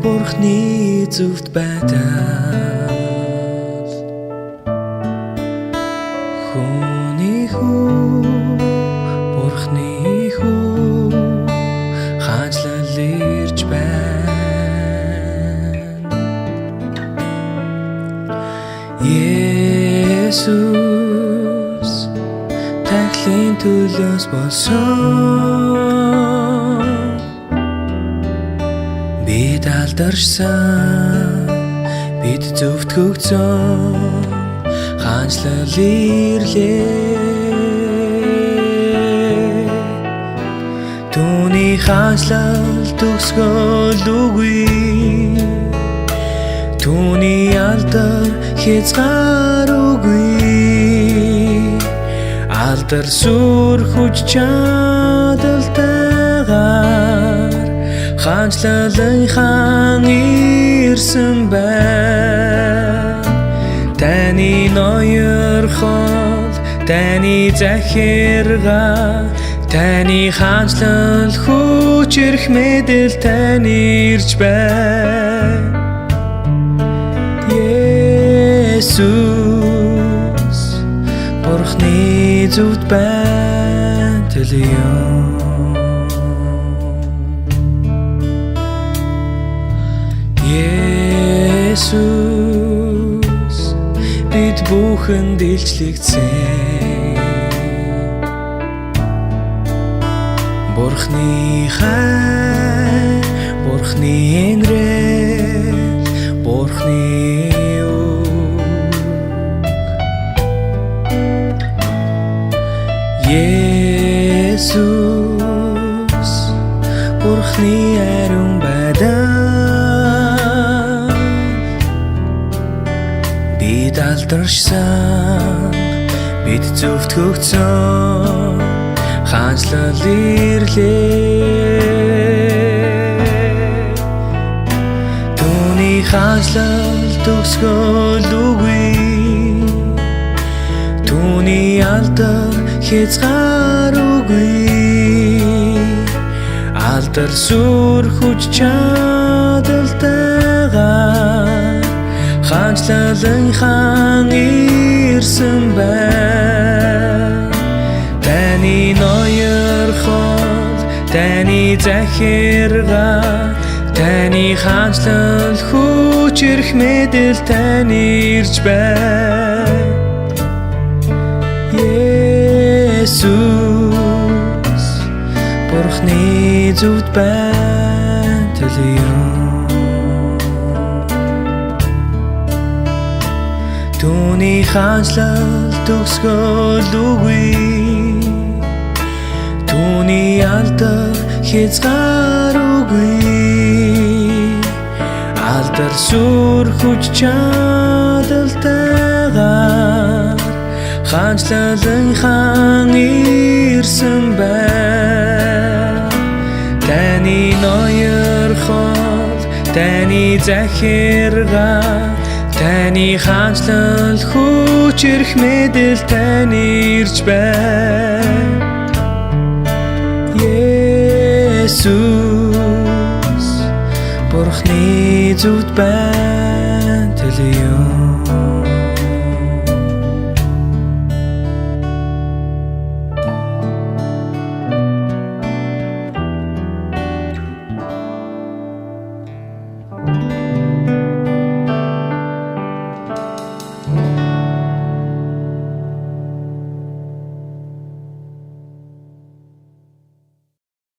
Бурхны зөвхт байдал Хүний хүү Бурхны хүү хаанчлал ирж байна Есүс тахлын төлөөс болсон бид алдаршсан бид зөвхт хөгцөн хаанчлал ирлээ Түүний хаанчлал төгсгөлгүй Түүний алдар хязгааргүй алдар сүр хүч чадалтайгаар хаанчлалынхан ирсэн байна Таны ноёрхол таны захиргаа таны хаанчлал хүч эрх мэдэл тань ирж байна Есүс Бурхны зөвхт байтал юм Есүс бид бүхэнд илчлэгдсэн Бурхны хайр Бурхны инрэл Бурхны Есүс Бурхны ариун байдал бид алдаршсан бид зөвхт хөгцөн хаанчлал ирлээ Түүний хаанчлал төгсгөлгүй Түүний алдар хязгааргүй алдар сүр хүч чадалтайгаар хаанчлалынхан ирсэн байна Таны ноёрхол таны захиргаа таны хаанчлал хүч эрх мэдэл тань ирж байна Есүс Бурхны зөвхт байтал юм Түүний хаанчлал төгсгөлгүй Түүний алдар хязгааргүй алдар сүр хүч чадалтайгаар хаанчлалынхан ирсэн байна Таны ноёрхол таны захиргаа таны хаанчлал хүч эрх мэдэл тань ирж байна Есүс Бурхны зөвхт байтал юм